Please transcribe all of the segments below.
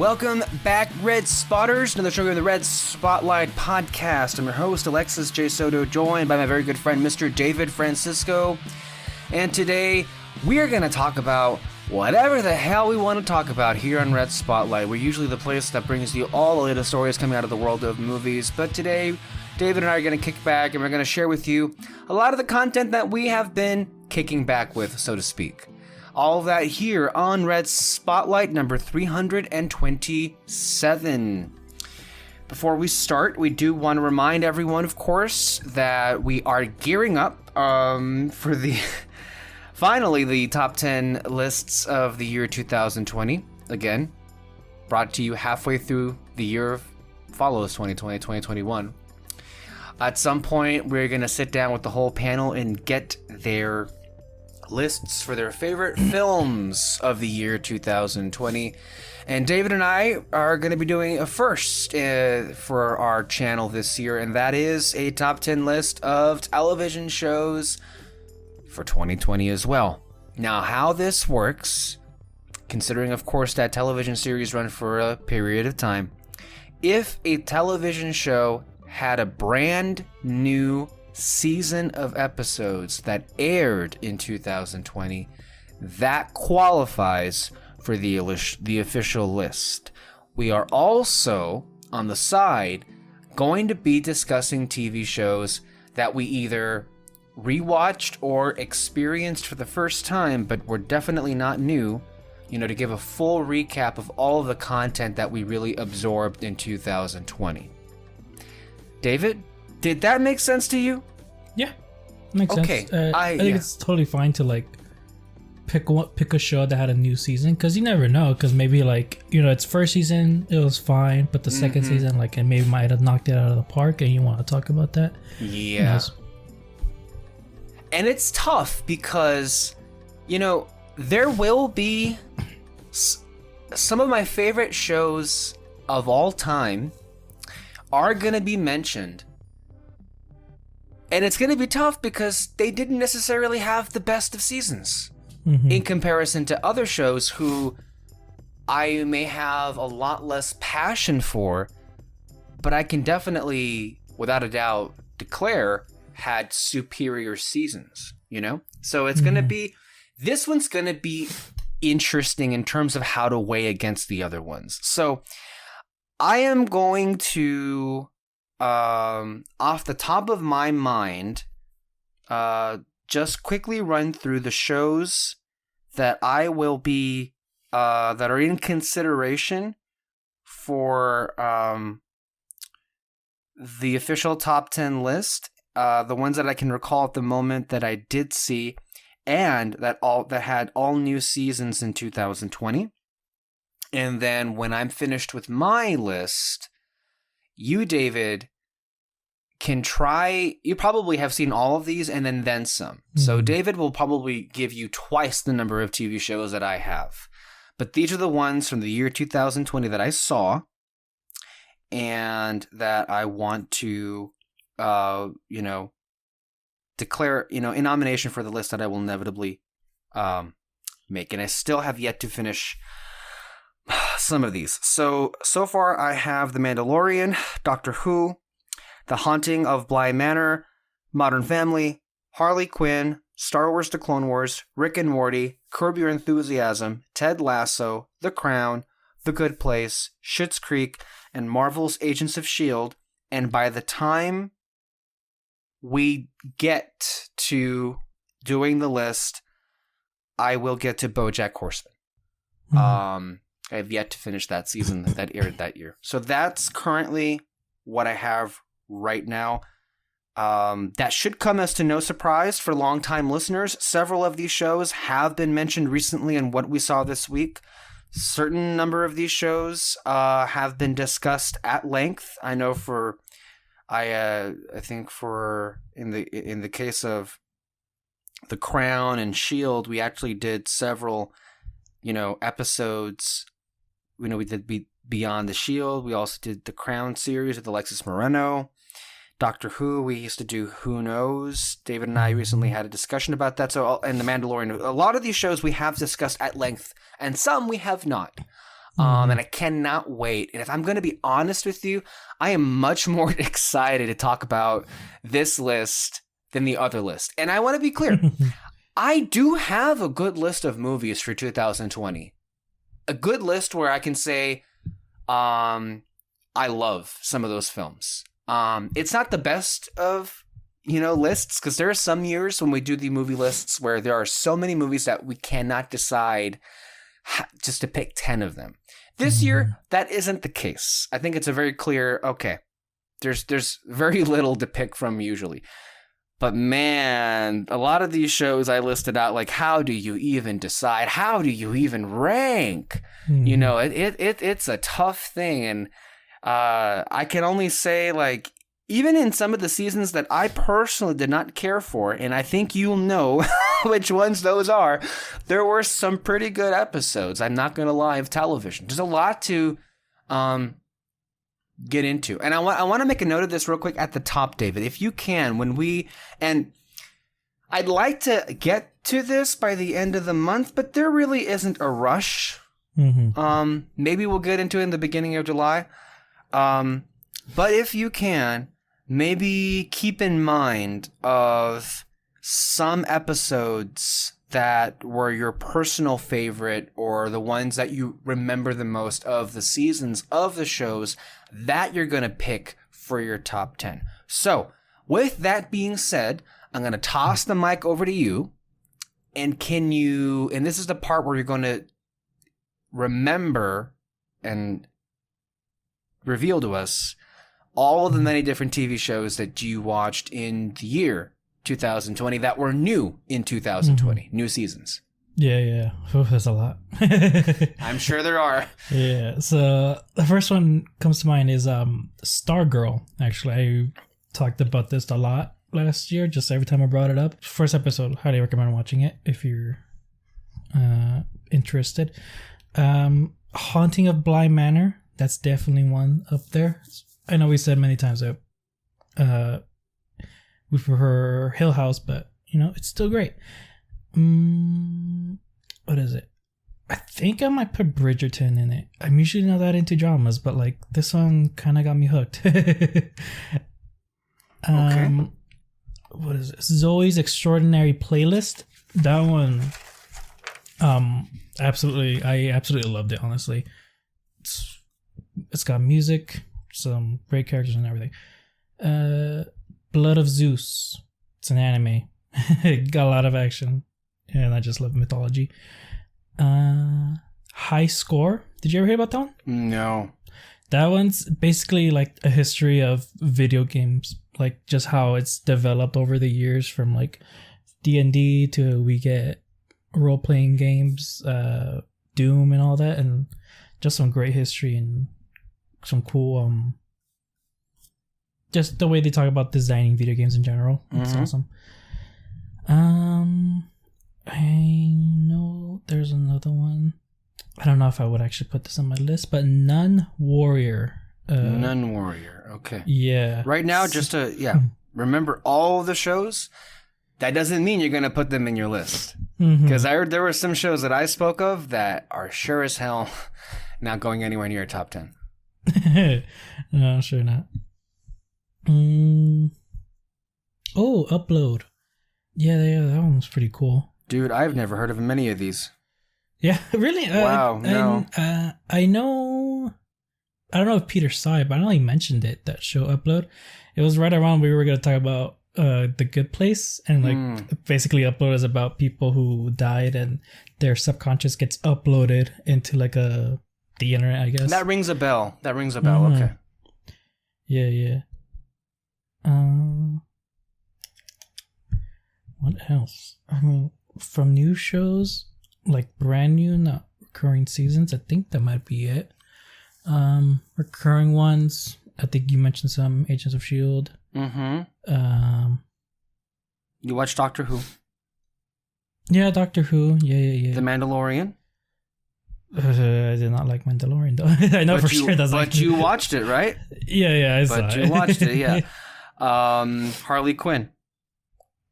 Welcome back, Red Spotters, another show of the Red Spotlight podcast. I'm your host, Alexis J. Soto, joined by my very good friend, Mr. David Francisco. And today, we are going to talk about whatever the hell we want to talk about here on Red Spotlight. We're usually the place that brings you all the latest stories coming out of the world of movies. But today, David and I are going to kick back and we're going to share with you a lot of the content that we have been kicking back with, so to speak. All of that here on Red Spotlight number 327. Before we start, we do want to remind everyone, of course, that we are gearing up for the finally the top 10 lists of the year 2020. Again, brought to you halfway through the year follows 2020, 2021. At some point, we're going to sit down with the whole panel and get their lists for their favorite films of the year 2020. And David and I are going to be doing a first for our channel this year, and that is a top 10 list of television shows for 2020 as well. Now, how this works, considering, of course, that television series run for a period of time, if a television show had a brand new season of episodes that aired in 2020, that qualifies for the official list. We are also, on the side, going to be discussing TV shows that we either rewatched or experienced for the first time, but were definitely not new, to give a full recap of all of the content that we really absorbed in 2020. David, did that make sense to you? Yeah, makes sense. I think it's totally fine to pick a show that had a new season, because you never know. Because maybe its first season it was fine, but the second season and maybe might have knocked it out of the park, and you want to talk about that. Yeah. And it's tough because there will be some of my favorite shows of all time are going to be mentioned. And it's going to be tough because they didn't necessarily have the best of seasons in comparison to other shows who I may have a lot less passion for, but I can definitely, without a doubt, declare had superior seasons, So it's going to be, this one's going to be interesting in terms of how to weigh against the other ones. So I am going to, off the top of my mind, just quickly run through the shows that I will be, that are in consideration for the official top 10 list. The ones that I can recall at the moment that I did see, and that had all new seasons in 2020. And then when I'm finished with my list, you, David, can try. You probably have seen all of these and then some. So David will probably give you twice the number of TV shows that I have. But these are the ones from the year 2020 that I saw and that I want to, declare, in nomination for the list that I will inevitably make. And I still have yet to finish some of these. So far I have The Mandalorian, Doctor Who, The Haunting of Bly Manor, Modern Family, Harley Quinn, Star Wars: The Clone Wars, Rick and Morty, Curb Your Enthusiasm, Ted Lasso, The Crown, The Good Place, Schitt's Creek, and Marvel's Agents of S.H.I.E.L.D. And by the time we get to doing the list, I will get to BoJack Horseman. I have yet to finish that season that aired that year. So that's currently what I have right now. That should come as to no surprise for longtime listeners. Several of these shows have been mentioned recently in what we saw this week. Certain number of these shows have been discussed at length. I know I think for in the case of The Crown and S.H.I.E.L.D., we actually did several, episodes. We did Beyond the S.H.I.E.L.D. We also did the Crown series with Alexis Moreno. Doctor Who, we used to do Who Knows. David and I recently had a discussion about that. And The Mandalorian. A lot of these shows we have discussed at length, and some we have not. And I cannot wait. And if I'm going to be honest with you, I am much more excited to talk about this list than the other list. And I want to be clear. I do have a good list of movies for 2020. A good list where I can say I love some of those films. It's not the best of, lists, because there are some years when we do the movie lists where there are so many movies that we cannot decide just to pick 10 of them. This year, that isn't the case. I think it's a very clear, okay, there's very little to pick from usually. But man, a lot of these shows I listed out, like, how do you even decide? How do you even rank? It's a tough thing. And I can only say, like, even in some of the seasons that I personally did not care for, and I think you'll know which ones those are, there were some pretty good episodes, I'm not going to lie, of television. There's a lot to get into. And I want to make a note of this real quick at the top, David. If you can, and I'd like to get to this by the end of the month, but there really isn't a rush. Maybe we'll get into it in the beginning of July. But if you can, maybe keep in mind of some episodes that were your personal favorite or the ones that you remember the most of the seasons of the shows that you're going to pick for your top 10. So with that being said, I'm going to toss the mic over to you. And and this is the part where you're going to remember and reveal to us all of the many different TV shows that you watched in the year 2020 that were new in 2020, new seasons. Yeah. Oh, there's a lot. I'm sure there are. Yeah. So the first one comes to mind is Stargirl. Actually, I talked about this a lot last year, just every time I brought it up. First episode, highly recommend watching it if you're interested. Haunting of Bly Manor. That's definitely one up there. I know we said many times that we prefer Hill House, but it's still great. What is it? I think I might put Bridgerton in it. I'm usually not that into dramas, but like this one kind of got me hooked. Okay. What is it? Zoe's Extraordinary Playlist. That one, I absolutely loved it. Honestly, it's got music, some great characters and everything. Blood of Zeus. It's an anime. It got a lot of action, and I just love mythology. High Score. Did you ever hear about that one? No. That one's basically like a history of video games, like just how it's developed over the years from like D&D to we get role-playing games, Doom and all that, and just some great history and some cool just the way they talk about designing video games in general. It's awesome. I know there's another one. I don't know if I would actually put this on my list, but Nun Warrior. Nun Warrior. Okay. Yeah. Right now, just to remember all the shows. That doesn't mean you're gonna put them in your list, because I heard there were some shows that I spoke of that are sure as hell not going anywhere near top 10. No, sure not. Oh, Upload. Yeah, that one was pretty cool. Dude, I've never heard of many of these. Yeah, really? Wow, no. I know... I don't know if Peter saw it, but I know he mentioned it, that show Upload. It was right around we were going to talk about The Good Place, and like basically Upload is about people who died and their subconscious gets uploaded into like the internet, I guess. That rings a bell. Okay. Yeah. What else? I mean, from new shows, like brand new, not recurring seasons, I think that might be it. Recurring ones, I think you mentioned some Agents of S.H.I.E.L.D. You watch Doctor Who? Yeah, Doctor Who. Yeah. The Mandalorian? I did not like Mandalorian, though. I know sure that's like... But you watched it, right? Yeah, I saw it. But you watched it, yeah. Harley Quinn.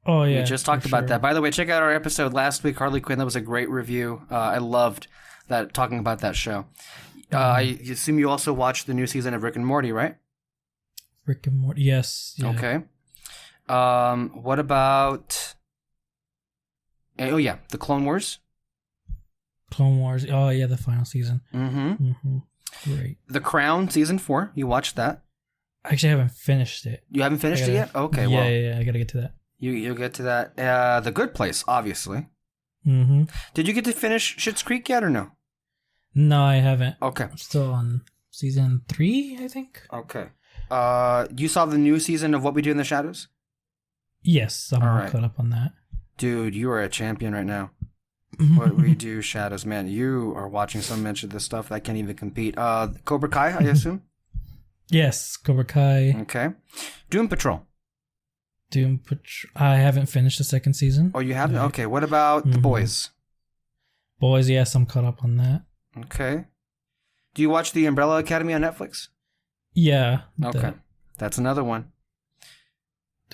Oh, yeah. We just talked about that. By the way, check out our episode last week, Harley Quinn. That was a great review. I loved that, talking about that show. I assume you also watched the new season of Rick and Morty, right? Rick and Morty, yes. Yeah. Okay. What about... Oh, yeah, the Clone Wars. Clone Wars. Oh, yeah, the final season. Mm-hmm. Great. The Crown, season 4. You watched that? Actually, I haven't finished it. You haven't finished it yet? Okay, yeah, I gotta get to that. You'll get to that. The Good Place, obviously. Mm-hmm. Did you get to finish Schitt's Creek yet or no? No, I haven't. Okay. I'm still on season 3, I think. Okay. You saw the new season of What We Do in the Shadows? Yes, I'm all caught up on that. Dude, you are a champion right now. What We Do Shadows, man. You are watching so much of this stuff that I can't even compete. Cobra Kai, I assume? Yes, Cobra Kai. Okay. Doom Patrol. I haven't finished the second season. Oh, you haven't? Okay. What about The Boys? Boys, yes, I'm caught up on that. Okay. Do you watch The Umbrella Academy on Netflix? Yeah. Okay. That's another one.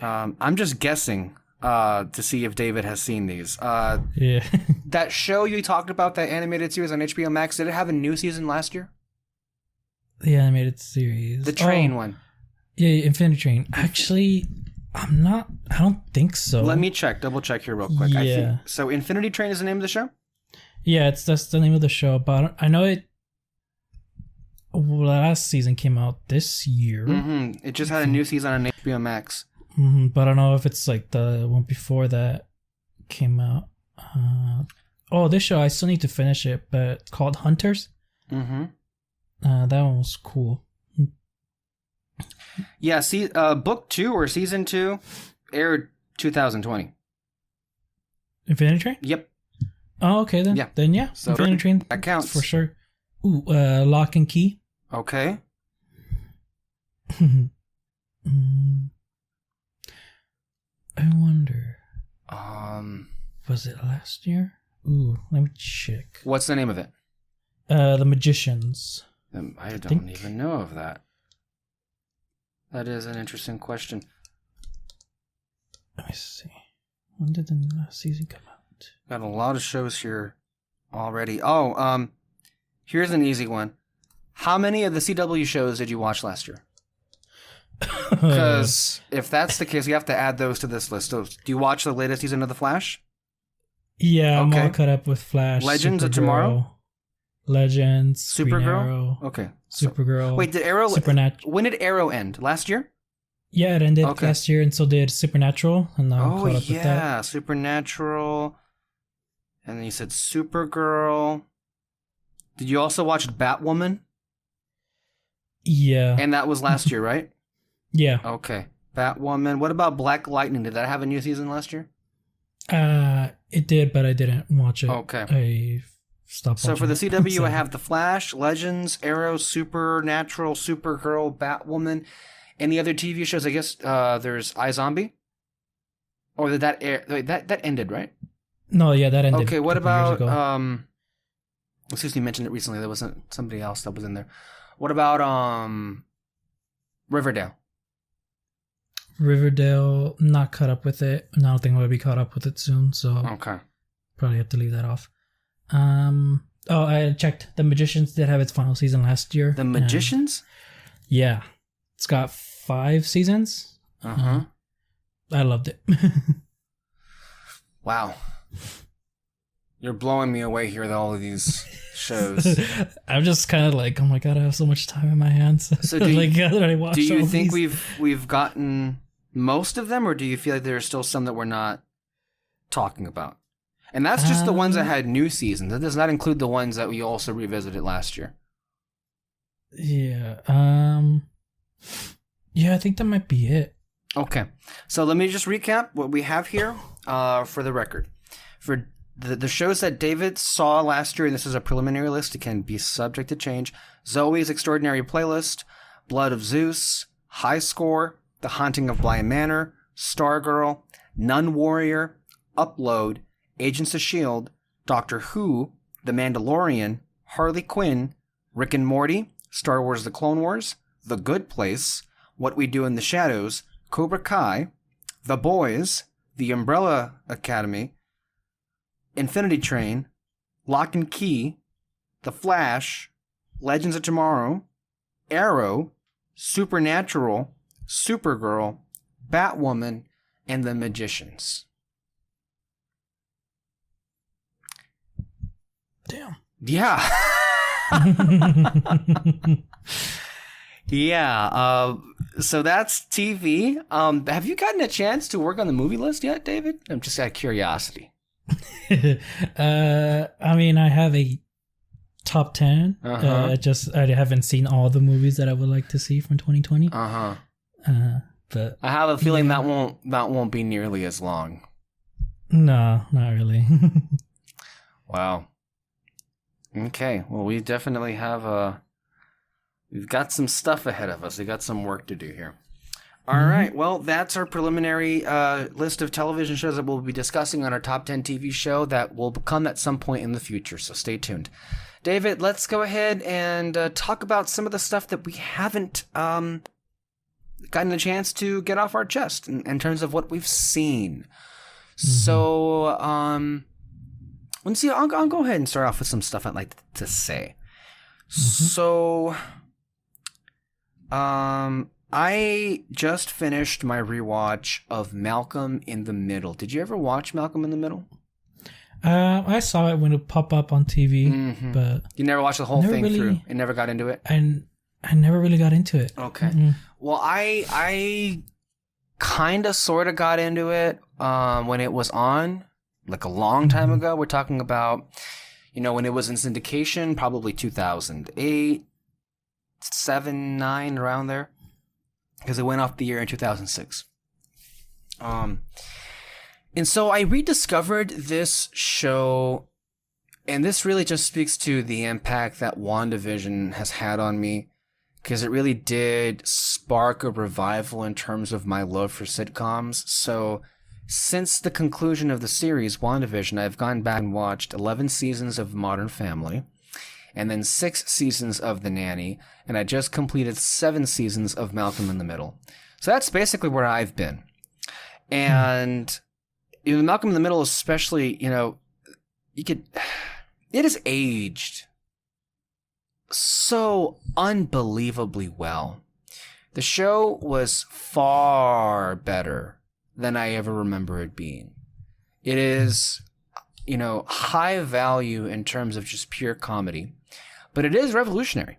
I'm just guessing to see if David has seen these. Yeah. That show you talked about, that animated series on HBO Max, did it have a new season last year? The animated series. The train one. Yeah, Infinity Train. Actually, I don't think so. Let me double check here real quick. Yeah. I think, so Infinity Train is the name of the show? Yeah, that's the name of the show, but I know it. Last season came out this year. Mm-hmm. It just had a new season on HBO Max. Mm-hmm, but I don't know if it's like the one before that came out. This show, I still need to finish it, but it's called Hunters. Mm-hmm. That one was cool. Yeah, book 2 or season 2 aired 2020. Infinity Train? Yep. Oh, okay then. Yeah. Then yeah, so Infinity Train. That counts. For sure. Ooh, Lock and Key. Okay. I wonder. Was it last year? Ooh, let me check. What's the name of it? The Magicians. I don't even know of that. That is an interesting question. Let me see. When did the last season come out? Got a lot of shows here already. Oh, here's an easy one. How many of the CW shows did you watch last year? Because if that's the case, we have to add those to this list. So, do you watch the latest season of The Flash? Yeah, I'm all caught up with Flash. Legends of Tomorrow? Legends. Supergirl? Okay. Supergirl. Wait, did Arrow... Supernatural. When did Arrow end? Last year? Yeah, it ended last year, and so did Supernatural, and now I'm caught up with that. Yeah, Supernatural. And then you said Supergirl. Did you also watch Batwoman? Yeah. And that was last year, right? Yeah. Okay. Batwoman. What about Black Lightning? Did that have a new season last year? It did, but I didn't watch it. Okay. I stopped watching So for the CW, so. I have The Flash, Legends, Arrow, Supernatural, Supergirl, Batwoman, and the other TV shows. I guess there's iZombie. Or did that air? That ended, right? No, yeah, that ended. Okay. What about Excuse me, mentioned it recently. There wasn't somebody else that was in there. What about Riverdale? Riverdale, not caught up with it. And I don't think I'm going to be caught up with it soon, so okay. Probably have to leave that off. I checked. The Magicians did have its final season last year. The Magicians? Yeah. It's got 5 seasons. Uh-huh. I loved it. Wow. You're blowing me away here with all of these shows. I'm just kind of like, oh my god, I have so much time in my hands. So do you all think these? we've gotten most of them, or do you feel like there are still some that we're not talking about? And that's just the ones that had new seasons. That does not include the ones that we also revisited last year. Yeah. Yeah, I think that might be it. Okay. So let me just recap what we have here for the record. For the shows that David saw last year, and this is a preliminary list, it can be subject to change. Zoe's Extraordinary Playlist, Blood of Zeus, High Score, The Haunting of Bly Manor, Stargirl, Nun Warrior, Upload, Agents of S.H.I.E.L.D., Doctor Who, The Mandalorian, Harley Quinn, Rick and Morty, Star Wars The Clone Wars, The Good Place, What We Do in the Shadows, Cobra Kai, The Boys, The Umbrella Academy, Infinity Train, Lock and Key, The Flash, Legends of Tomorrow, Arrow, Supernatural, Supergirl, Batwoman, and The Magicians. Damn. Yeah. Yeah. So that's TV. Have you gotten a chance to work on the movie list yet, David? I'm just out of curiosity. I mean, I have a top 10. I haven't seen all the movies that I would like to see from 2020. But I have a feeling that won't be nearly as long. No, not really. Wow. Okay. Well, we definitely have we've got some stuff ahead of us. We got some work to do here. All right. Well, that's our preliminary list of television shows that we'll be discussing on our top 10 TV show that will come at some point in the future. So stay tuned. David, let's go ahead and talk about some of the stuff that we haven't gotten a chance to get off our chest in terms of what we've seen. So, let's see. I'll go ahead and start off with some stuff I'd like to say. So, I just finished my rewatch of Malcolm in the Middle. Did you ever watch Malcolm in the Middle? I saw it when it popped up on TV, but you never watched the whole thing through and never got into it? And I never really got into it. Okay. Well, I kind of sort of got into it when it was on, like a long time ago. We're talking about, when it was in syndication, probably 2008, 7, 9, around there. Because it went off the year in 2006. And so I rediscovered this show, and this really just speaks to the impact that WandaVision has had on me, because it really did spark a revival in terms of my love for sitcoms. So since the conclusion of the series, WandaVision, I've gone back and watched 11 seasons of Modern Family, and then 6 seasons of The Nanny, and I just completed 7 seasons of Malcolm in the Middle. So that's basically where I've been. And Malcolm in the Middle especially, it has aged so unbelievably well. The show was far better than I ever remember it being. It is, high value in terms of just pure comedy, but it is revolutionary.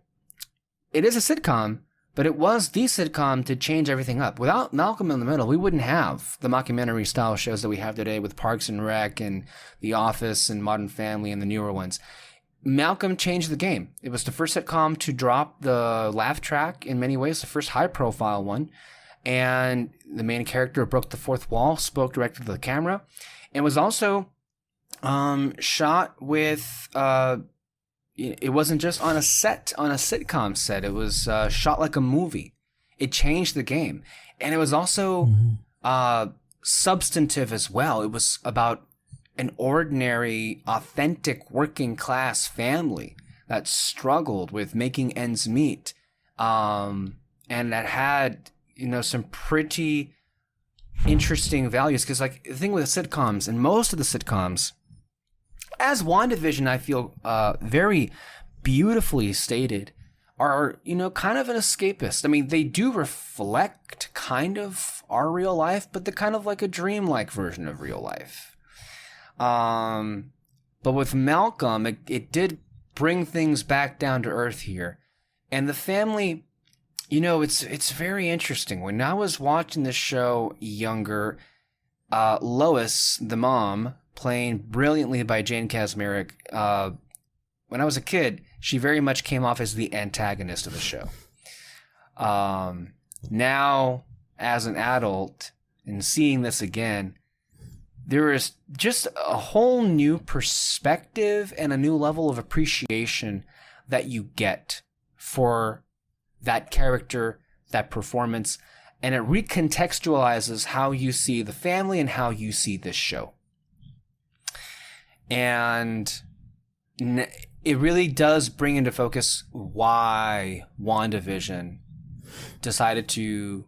It is a sitcom, but it was the sitcom to change everything up. Without Malcolm in the Middle, we wouldn't have the mockumentary style shows that we have today with Parks and Rec and The Office and Modern Family and the newer ones. Malcolm changed the game. It was the first sitcom to drop the laugh track in many ways, the first high-profile one. And the main character broke the fourth wall, spoke directly to the camera, and was also shot with... it wasn't just on a sitcom set. It was shot like a movie. It changed the game. And it was also substantive as well. It was about an ordinary, authentic, working class family that struggled with making ends meet. And that had, some pretty interesting values. Because, the thing with the sitcoms, and most of the sitcoms, as WandaVision, I feel very beautifully stated, are, kind of an escapist. I mean, they do reflect kind of our real life, but they're kind of like a dreamlike version of real life. But with Malcolm, it did bring things back down to earth here. And the family, it's very interesting. When I was watching this show younger, Lois, the mom, playing brilliantly by Jane Kasmerick, when I was a kid, she very much came off as the antagonist of the show. Now, as an adult, and seeing this again, there is just a whole new perspective and a new level of appreciation that you get for that character, that performance, and it recontextualizes how you see the family and how you see this show. And it really does bring into focus why WandaVision decided to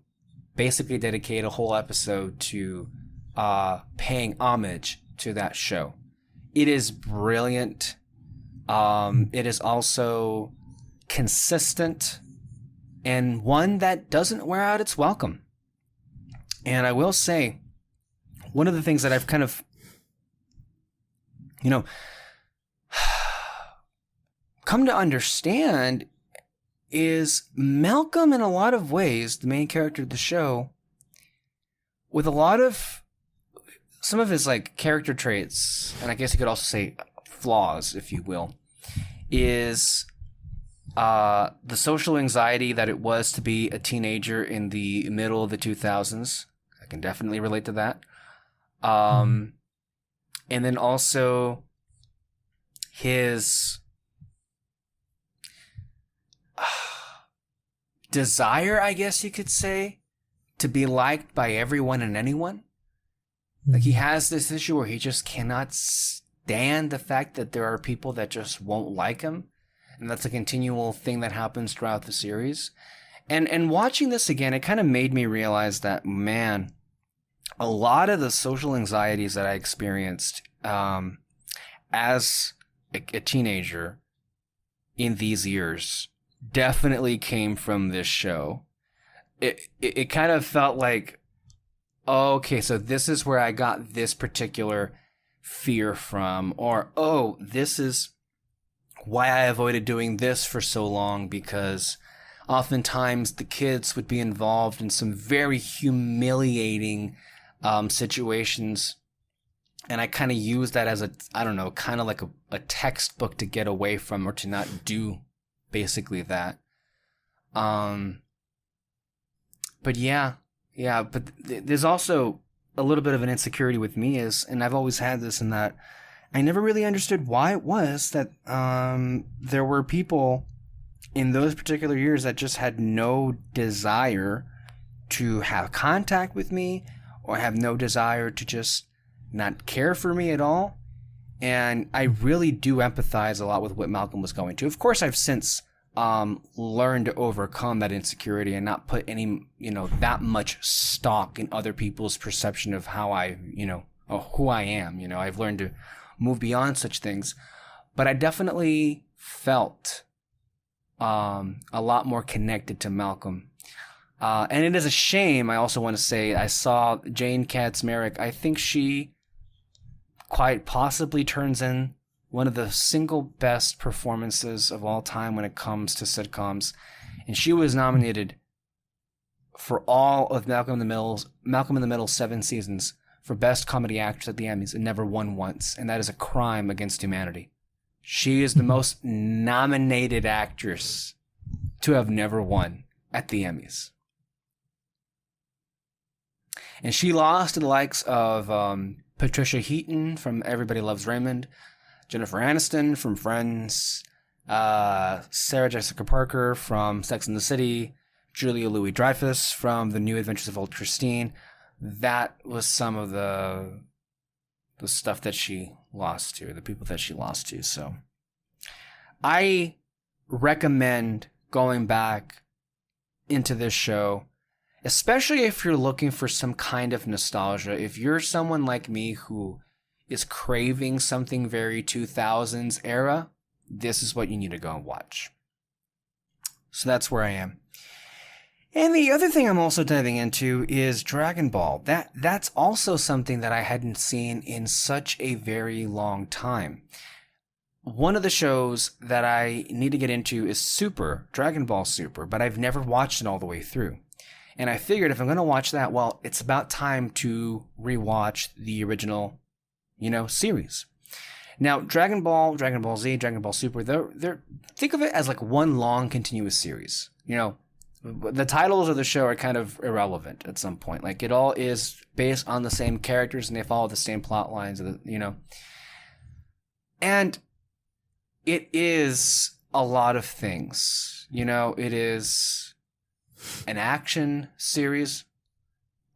basically dedicate a whole episode to paying homage to that show. It is brilliant. It is also consistent, and one that doesn't wear out its welcome. And I will say, one of the things that I've kind of, come to understand is Malcolm, in a lot of ways, the main character of the show, with a lot of some of his like character traits, and I guess you could also say flaws, if you will, is the social anxiety that it was to be a teenager in the middle of the 2000s. I can definitely relate to that. And then also his desire, I guess you could say, to be liked by everyone and anyone. Like, he has this issue where he just cannot stand the fact that there are people that just won't like him. And that's a continual thing that happens throughout the series. And watching this again, it kind of made me realize that, man, a lot of the social anxieties that I experienced as a teenager in these years definitely came from this show. It kind of felt like, oh, okay, so this is where I got this particular fear from, or, oh, this is why I avoided doing this for so long, because oftentimes the kids would be involved in some very humiliating situations, and I kind of use that as kind of like a textbook to get away from, or to not do basically that. But but there's also a little bit of an insecurity with me, and I've always had this, in that I never really understood why it was that there were people in those particular years that just had no desire to have contact with me, or have no desire to just not care for me at all. And I really do empathize a lot with what Malcolm was going to. Of course, I've since learned to overcome that insecurity and not put any, that much stock in other people's perception of how I, or who I am. I've learned to move beyond such things. But I definitely felt a lot more connected to Malcolm. And it is a shame, I also want to say, I saw Jane Katzmarek. I think she quite possibly turns in one of the single best performances of all time when it comes to sitcoms. And she was nominated for all of Malcolm in the Middle's 7 seasons for Best Comedy Actress at the Emmys, and never won once. And that is a crime against humanity. She is the most nominated actress to have never won at the Emmys. And she lost to the likes of Patricia Heaton from Everybody Loves Raymond, Jennifer Aniston from Friends, Sarah Jessica Parker from Sex and the City, Julia Louis-Dreyfus from The New Adventures of Old Christine. That was some of the stuff that she lost to, the people that she lost to. So I recommend going back into this show, especially if you're looking for some kind of nostalgia. If you're someone like me who is craving something very 2000s era, this is what you need to go and watch. So that's where I am. And the other thing I'm also diving into is Dragon Ball. That's also something that I hadn't seen in such a very long time. One of the shows that I need to get into is Super, Dragon Ball Super, but I've never watched it all the way through. And I figured if I'm going to watch that, well, it's about time to rewatch the original, series. Now, Dragon Ball, Dragon Ball Z, Dragon Ball Super, they're think of it as like one long continuous series. The titles of the show are kind of irrelevant at some point. Like, it all is based on the same characters, and they follow the same plot lines, And it is a lot of things. It is an action series.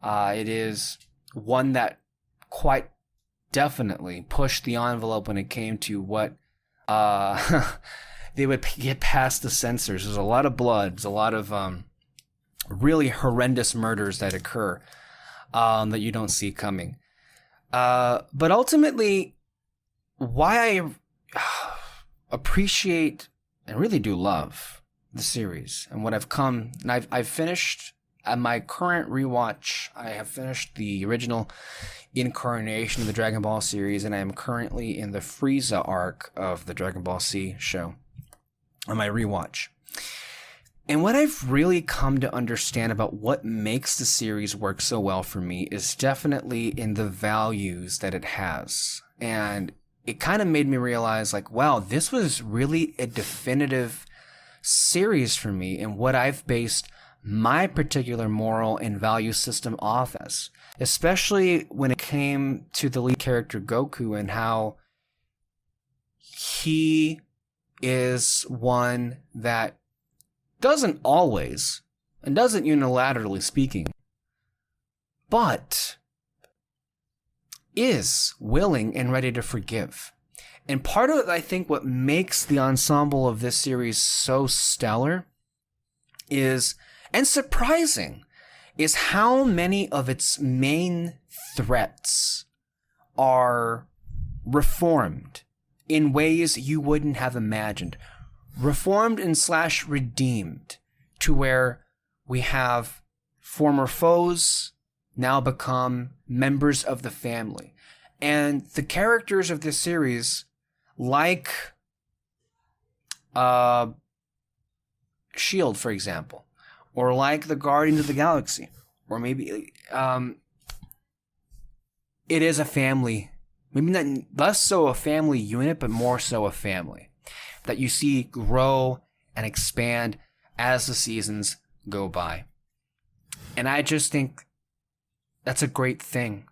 It is one that quite definitely pushed the envelope when it came to what they would get past the censors. There's a lot of blood. There's a lot of really horrendous murders that occur that you don't see coming. But ultimately, why I appreciate and really do love the series and what I've come, and I've finished at my current rewatch. I have finished the original incarnation of the Dragon Ball series, and I am currently in the Frieza arc of the Dragon Ball Z show on my rewatch. And what I've really come to understand about what makes the series work so well for me is definitely in the values that it has. And it kind of made me realize, like, wow, this was really a definitive series for me and what I've based my particular moral and value system off as. Especially when it came to the lead character Goku and how he is one that doesn't always, and doesn't unilaterally speaking, but is willing and ready to forgive. And part of it, I think, what makes the ensemble of this series so stellar is, and surprising, is how many of its main threats are reformed in ways you wouldn't have imagined. Reformed and / redeemed to where we have former foes now become members of the family. And the characters of this series, like S.H.I.E.L.D., for example, or like the Guardians of the Galaxy, or maybe it is a family, maybe not less so a family unit, but more so a family that you see grow and expand as the seasons go by. And I just think that's a great thing.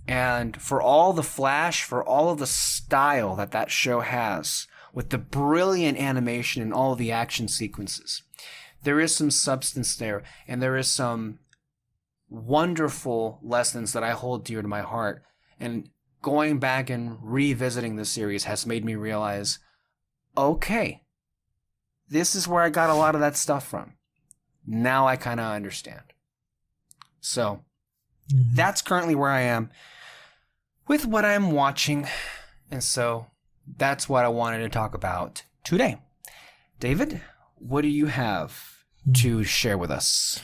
And for all the flash, for all of the style that show has, with the brilliant animation and all of the action sequences, there is some substance there, and there is some wonderful lessons that I hold dear to my heart. And going back and revisiting the series has made me realize, okay, this is where I got a lot of that stuff from. Now I kind of understand. So that's currently where I am with what I'm watching. And so that's what I wanted to talk about today. David, what do you have to share with us?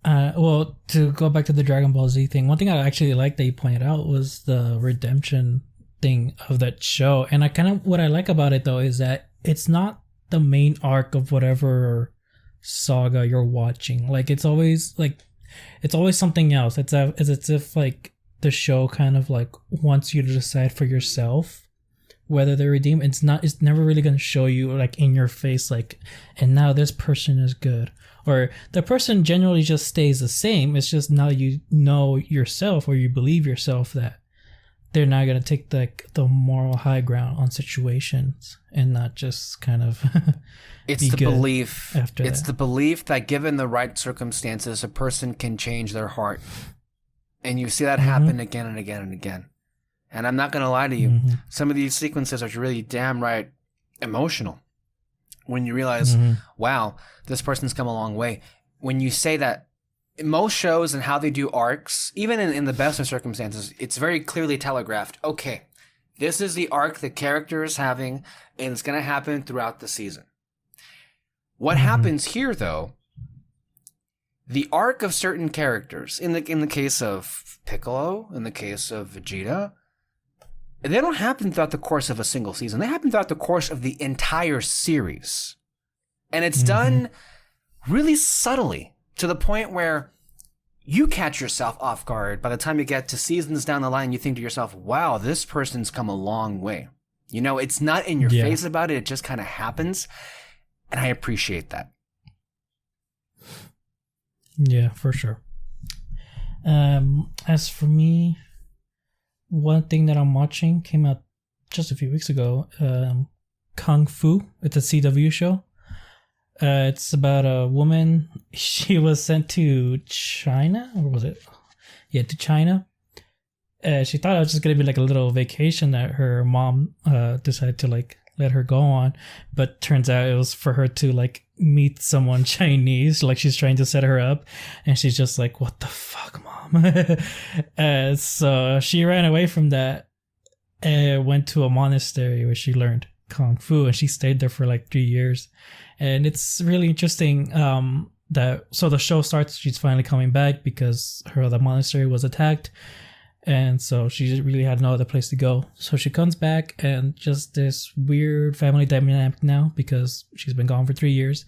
Well, to go back to the Dragon Ball Z thing, one thing I actually liked that you pointed out was the redemption thing of that show. And what I like about it though is that it's not the main arc of whatever saga you're watching. Like it's always something else. It's as if like the show kind of like wants you to decide for yourself whether they redeem. It's never really going to show you like in your face like, and now this person is good, or the person generally just stays the same. It's just now you know yourself, or you believe yourself that they're not going to take the moral high ground on situations and not just kind of it's the belief after it's that. The belief that given the right circumstances, a person can change their heart. And you see that happen again and again and again. And I'm not going to lie to you. Some of these sequences are really damn right emotional. When you realize, wow, this person's come a long way. When you say that, in most shows and how they do arcs, even in the best of circumstances, it's very clearly telegraphed. Okay, this is the arc the character is having, and it's going to happen throughout the season. What happens here, though, the arc of certain characters, in the case of Piccolo, in the case of Vegeta, they don't happen throughout the course of a single season. They happen throughout the course of the entire series. And it's done really subtly, to the point where you catch yourself off guard. By the time you get to seasons down the line, you think to yourself, wow, this person's come a long way. You know, it's not in your face about it. It just kind of happens. And I appreciate that. Yeah, for sure. As for me, one thing that I'm watching came out just a few weeks ago. Kung Fu. It's a CW show. It's about a woman. She was sent to China, or was it? Yeah, to China. She thought it was just gonna be like a little vacation that her mom decided to like let her go on, but turns out it was for her to like meet someone Chinese. Like she's trying to set her up, and she's just like, "What the fuck, mom?" So she ran away from that and went to a monastery where she learned kung fu, and she stayed there for like 3 years. And it's really interesting that so the show starts, she's finally coming back because her other monastery was attacked, and so she really had no other place to go. So she comes back, and just this weird family dynamic now because she's been gone for 3 years.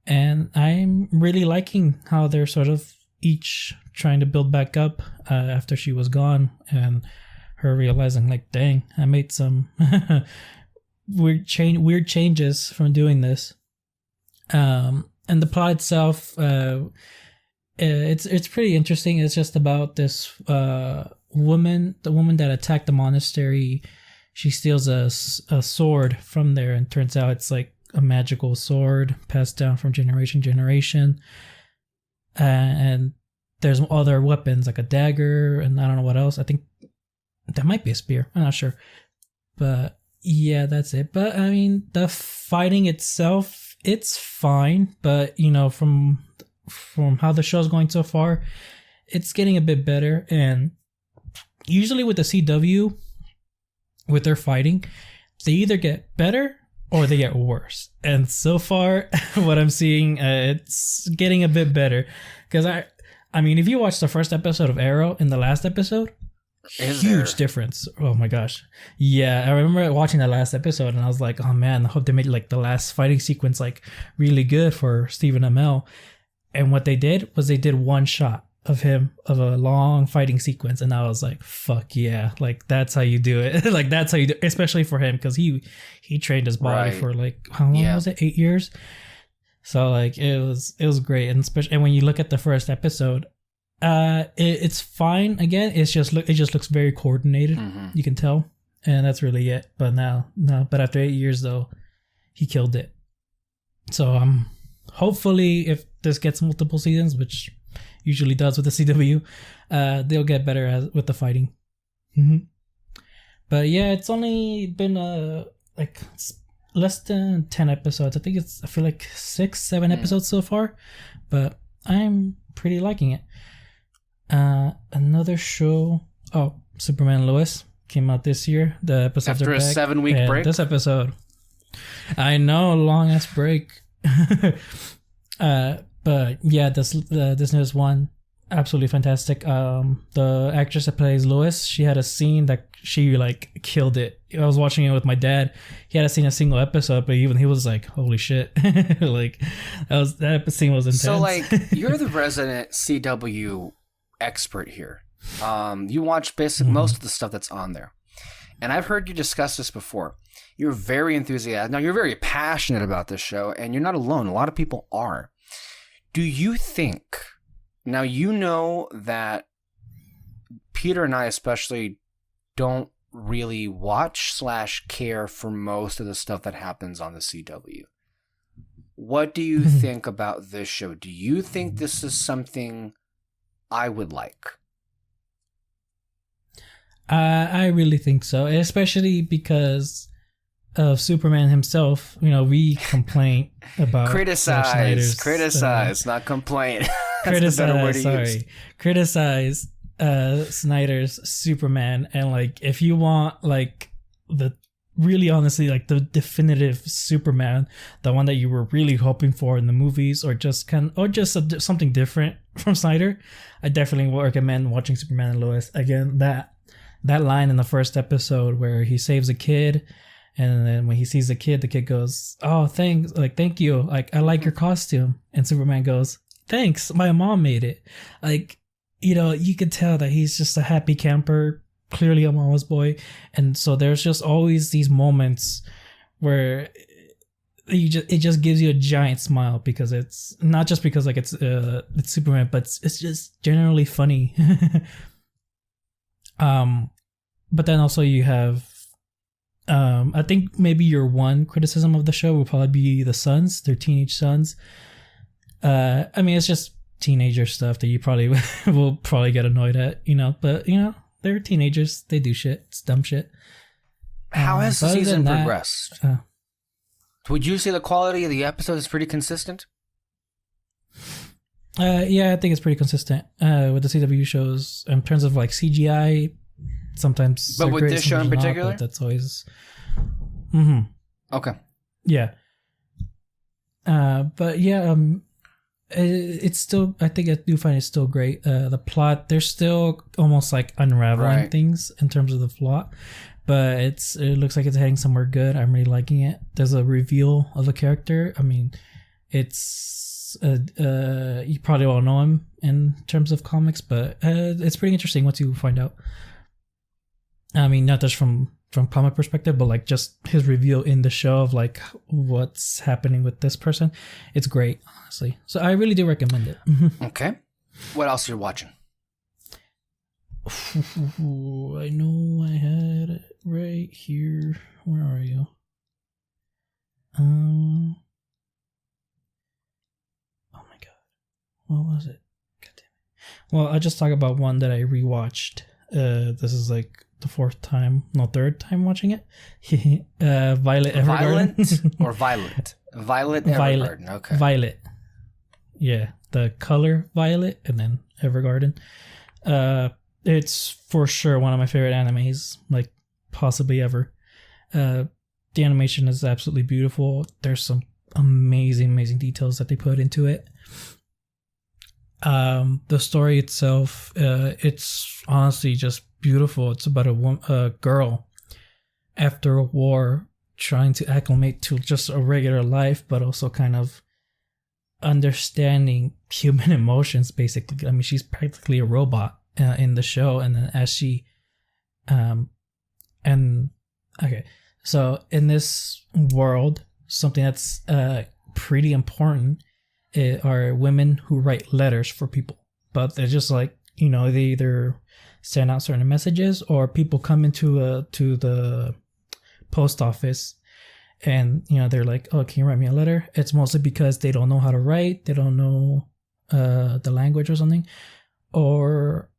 And I'm really liking how they're sort of each trying to build back up after she was gone, and her realizing like, dang, I made some weird changes from doing this. And the plot itself, it's pretty interesting. It's just about this woman, the woman that attacked the monastery. She steals a sword from there, and turns out it's like a magical sword passed down from generation to generation. And there's other weapons like a dagger, and I don't know what else. I think that might be a spear. I'm not sure. But yeah, that's it. But I mean, the fighting itself, it's fine. But you know, from how the show's going so far, it's getting a bit better. And usually with the CW, with their fighting, they either get better or they get worse. And so far, what I'm seeing, it's getting a bit better. Because I mean, if you watch the first episode of Arrow and the last episode, huge difference. Oh my gosh. Yeah, I remember watching the last episode and I was like, oh man, I hope they made like the last fighting sequence like really good for Stephen Amell. And what they did was they did one shot of him, of a long fighting sequence, and I was like, fuck yeah, like that's how you do it. Like that's how you do it, especially for him, because he trained his body for like, how long was it, 8 years? So like it was great. And especially, and when you look at the first episode, it's fine. Again, it just looks very coordinated. You can tell, and that's really it. But but after 8 years though, he killed it. So hopefully if this gets multiple seasons, which usually does with the CW, they'll get better with the fighting. But yeah, it's only been like less than 10 episodes. I feel like 6-7 episodes so far, but I'm pretty liking it. Another show, Superman Lois came out this year. The episodes after are back. a 7-week break. This episode, I know, long ass break. But yeah, this newest one, absolutely fantastic. The actress that plays Lois, she had a scene that she like killed it. I was watching it with my dad. He hadn't seen a single episode, but even he was like, "Holy shit!" Like that scene was intense. So like, you're the resident CW expert here. You watch basically most of the stuff that's on there, and I've heard you discuss this before. You're very enthusiastic. Now you're very passionate about this show, and you're not alone. A lot of people are. Do you think, now you know that Peter and I especially don't really watch / care for most of the stuff that happens on the CW. What do you think about this show? Do you think this is something I would like? I really think so, especially because of Superman himself. You know, we complain about criticize, not complain. Criticize Snyder's Superman, and like if you want like the really honestly like the definitive Superman, the one that you were really hoping for in the movies, or just something different from Snyder, I definitely would recommend watching Superman and Lois. Again, that line in the first episode where he saves a kid, and then when he sees the kid goes, "Oh, thanks, like thank you, like I like your costume," and Superman goes, "Thanks, my mom made it." Like, you know, you could tell that he's just a happy camper, clearly a mama's boy. And so there's just always these moments where it just gives you a giant smile, because it's not just because like it's Superman, but it's just generally funny. But then also you have I think maybe your one criticism of the show will probably be the sons, their teenage sons. I mean, it's just teenager stuff that you probably will probably get annoyed at, you know, but you know, they're teenagers, they do shit, it's dumb shit. How has the season progressed? Would you say the quality of the episode is pretty consistent? Yeah, I think it's pretty consistent with the CW shows in terms of like CGI. Sometimes, but with this show in particular, that's always. Okay. Yeah. But yeah, it's still, I think I do find it still great. The plot, they're still almost like unraveling things in terms of the plot, but it looks like it's heading somewhere good. I'm really liking it. There's a reveal of a character. I mean, it's you probably all know him in terms of comics, but it's pretty interesting once you find out. I mean, not just from comic perspective, but like just his reveal in the show of like what's happening with this person. It's great, honestly. So I really do recommend it. Okay. What else are you watching? I know I had it right here. Where are you? Oh my god. What was it? God damn it. Well, I'll just talk about one that I rewatched. This is like the third time watching it. Violet Evergarden. Or Violet? Violet Evergarden. Okay. Violet. Yeah, the color violet and then Evergarden. It's for sure one of my favorite animes, like possibly ever. The animation is absolutely beautiful. There's some amazing details that they put into it. The story itself, it's honestly just beautiful. It's about a girl after a war trying to acclimate to just a regular life, but also kind of understanding human emotions, basically. I mean, she's practically a robot in the show, and then as she so in this world, something that's pretty important are women who write letters for people, but they're just like, you know, they either send out certain messages or people come into to the post office and, you know, they're like, oh, can you write me a letter? It's mostly because they don't know how to write, they don't know the language or something, or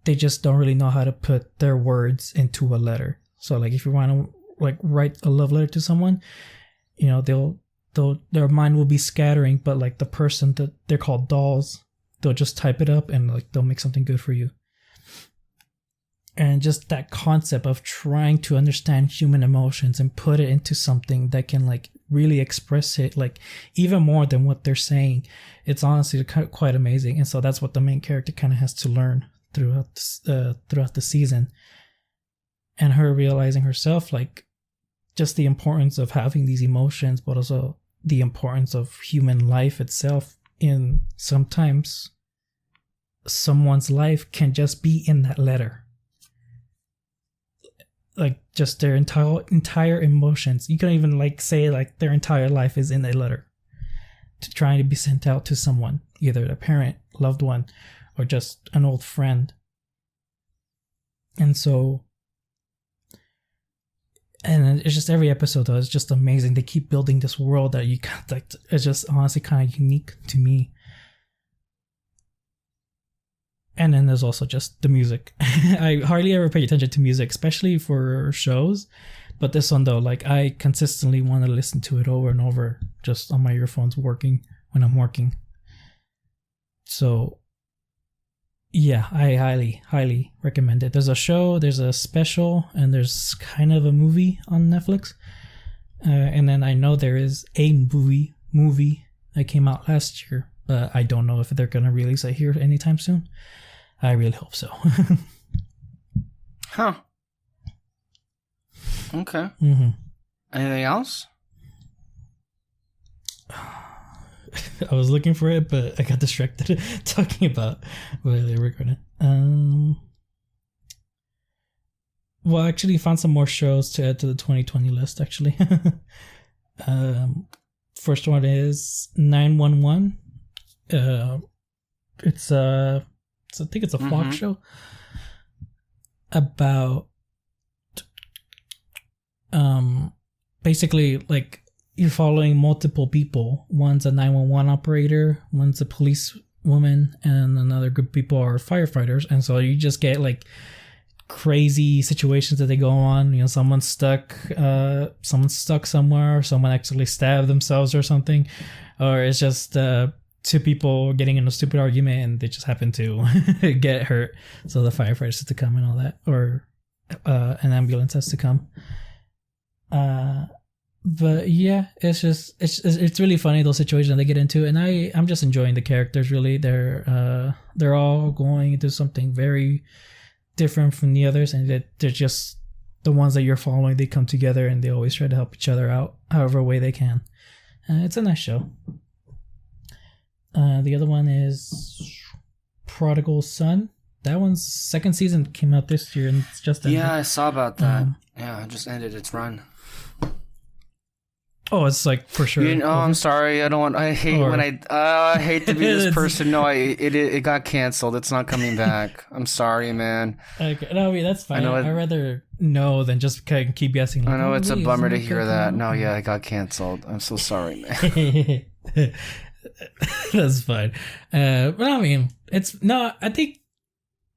they just don't really know how to put their words into a letter. So like if you want to like write a love letter to someone, you know, their mind will be scattering, but like the person that they're called dolls, they'll just type it up and like they'll make something good for you. And just that concept of trying to understand human emotions and put it into something that can like really express it, like even more than what they're saying, it's honestly quite amazing. And so that's what the main character kind of has to learn throughout the season, and her realizing herself like just the importance of having these emotions, but also the importance of human life itself. In sometimes someone's life can just be in that letter, like just their entire emotions. You can even like say like their entire life is in a letter to trying to be sent out to someone, either a parent, loved one, or just an old friend. And so, and it's just every episode though is just amazing. They keep building this world that you can't, like, it's just honestly kind of unique to me. And then there's also just the music. I hardly ever pay attention to music, especially for shows. But this one though, like I consistently want to listen to it over and over, just on my earphones when I'm working. So yeah, I highly recommend it. There's a show, there's a special, and there's kind of a movie on Netflix. And then I know there is a movie that came out last year, but I don't know if they're going to release it here anytime soon. I really hope so. Huh. Okay. Mm-hmm. Anything else? I was looking for it, but I got distracted talking about where they were going. Well, I actually found some more shows to add to the 2020 list, actually. First one is 911. It's I think it's a Fox show about basically like you're following multiple people. One's a 911 operator, one's a police woman, and another group of people are firefighters. And so you just get like crazy situations that they go on. You know, someone's stuck somewhere, or someone actually stabbed themselves or something, or it's just two people getting in a stupid argument and they just happen to get hurt. So the firefighters have to come and all that, or an ambulance has to come. But yeah, it's really funny, those situations they get into, and I'm just enjoying the characters. Really, they're all going into something very different from the others, and they're just the ones that you're following. They come together and they always try to help each other out however way they can. It's a nice show. The other one is Prodigal Son. That one's second season came out this year, and it's just ended. Yeah, I saw about that. Yeah, it just ended its run. Oh, it's like for sure. I'm sorry. I hate to be this person. No, it got canceled. It's not coming back. I'm sorry, man. Okay, no, I mean, that's fine. I'd rather know than just keep guessing. Like, I know it's a bummer to hear that. No, yeah, it got canceled. I'm so sorry, man. That's fine. But I mean, I think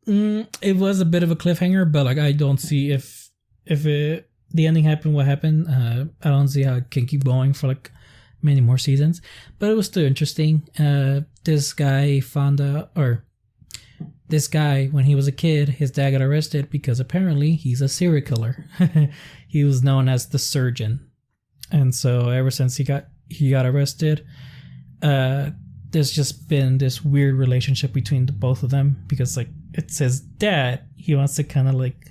it was a bit of a cliffhanger, but like I don't see if the ending happened, what happened. I don't see how it can keep going for like many more seasons, but it was still interesting. This guy when he was a kid, his dad got arrested because apparently he's a serial killer. He was known as the Surgeon, and so ever since he got arrested, there's just been this weird relationship between the both of them, because like it's his dad, he wants to kind of like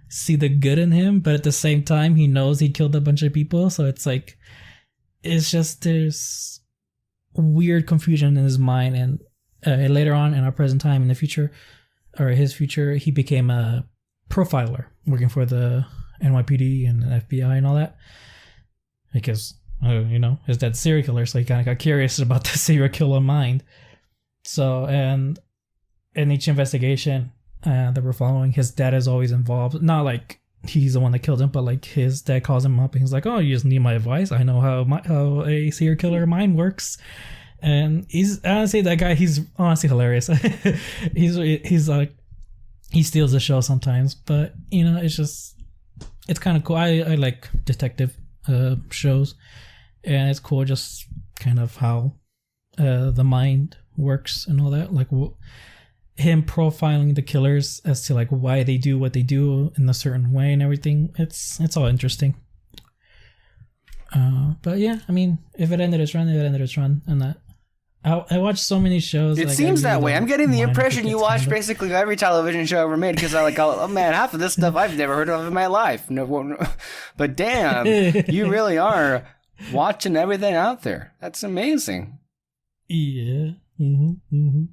see the good in him, but at the same time he knows he killed a bunch of people, so it's like there's weird confusion in his mind. And later on in our present time, in the future, or his future, he became a profiler working for the NYPD and the FBI and all that, because his dad's serial killer, so he kind of got curious about the serial killer mind. So, and in each investigation that we're following, his dad is always involved. Not like he's the one that killed him, but like his dad calls him up and he's like, "Oh, you just need my advice. I know how a serial killer mind works." And he's honestly, that guy, he's honestly hilarious. he's like, he steals the show sometimes, but it's kind of cool. I like detective shows, and it's cool just kind of how the mind works and all that, like him profiling the killers as to like why they do what they do in a certain way and everything. It's all interesting. But yeah, I mean, if it ended its run, and that I watched so many shows. It seems that way. I'm getting the impression you watch basically every television show ever made, because oh man, half of this stuff I've never heard of in my life. No, but damn, you really are watching everything out there. That's amazing. Yeah. And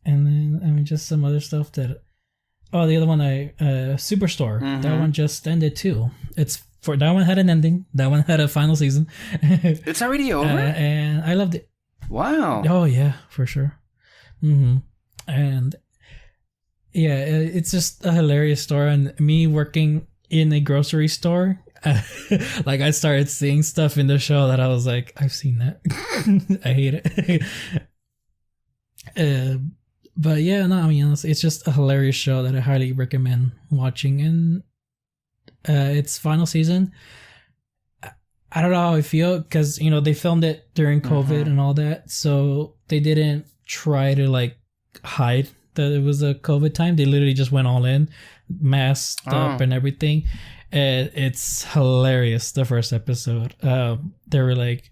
then I mean, just some other stuff that. Oh, the other one, Superstore. Mm-hmm. That one just ended too. That one had an ending. That one had a final season. It's already over, and I loved it. Wow. Oh yeah, for sure. Mm-hmm. And yeah, it's just a hilarious story. And me working in a grocery store, like I started seeing stuff in the show that I was like, I've seen that. I hate it. But yeah, no, I mean, honestly, it's just a hilarious show that I highly recommend watching. And its final season, I don't know how I feel, because they filmed it during COVID and all that, so they didn't try to like hide that it was a COVID time. They literally just went all in, masked up and everything. It's hilarious. The first episode, they were like,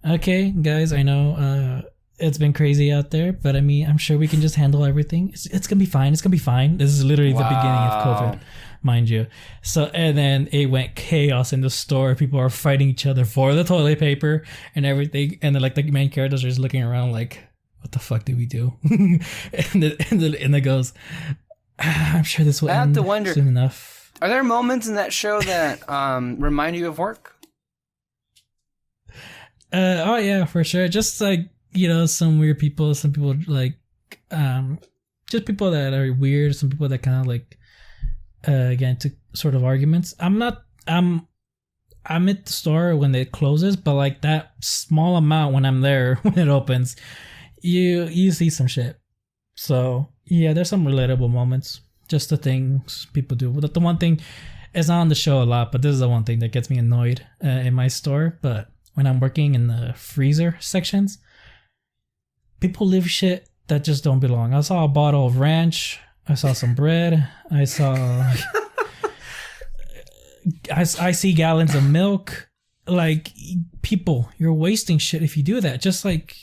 "Okay, guys, I know it's been crazy out there, but I mean, I'm sure we can just handle everything. It's gonna be fine. It's gonna be fine." This is literally the beginning of COVID, mind you. So, and then it went chaos in the store. People are fighting each other for the toilet paper and everything. And then like the main characters are just looking around like, what the fuck did we do? and it goes, I'm sure this will end soon enough. Are there moments in that show that remind you of work? Oh yeah, for sure. Just like, some weird people, some people like, just people that are weird, some people that kind of like, get into sort of arguments. I'm at the store when it closes, but like that small amount when I'm there, when it opens, you see some shit. So yeah, there's some relatable moments, just the things people do. The one thing, it's not on the show a lot, but this is the one thing that gets me annoyed in my store. But when I'm working in the freezer sections, people leave shit that just don't belong. I saw a bottle of ranch. I saw some bread. I saw I see gallons of milk. Like, people, you're wasting shit if you do that. Just like,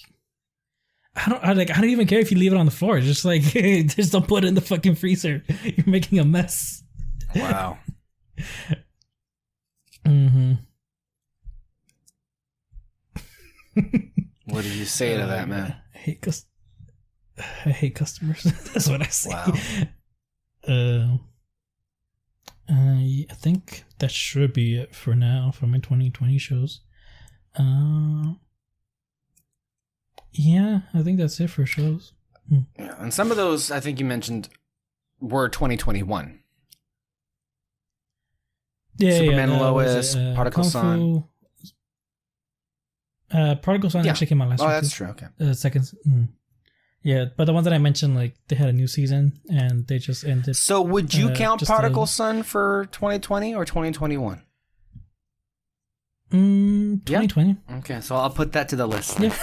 I don't even care if you leave it on the floor. Just like, just don't put it in the fucking freezer. You're making a mess. Wow. Mm-hmm. What do you say to that, man? I hate customers. That's what I say. Wow. I think that should be it for now for my 2020 shows. Yeah, I think that's it for shows. Yeah, and some of those I think you mentioned were 2021. Yeah, Superman and Lois, Prodigal Son. Prodigal Son actually came out last week. Oh, that's true. Okay. Second. Yeah, but the ones that I mentioned, like, they had a new season and they just ended. So would you count Prodigal Son for 2020 or 2021? 2020. Yeah? Okay, so I'll put that to the list. Yeah.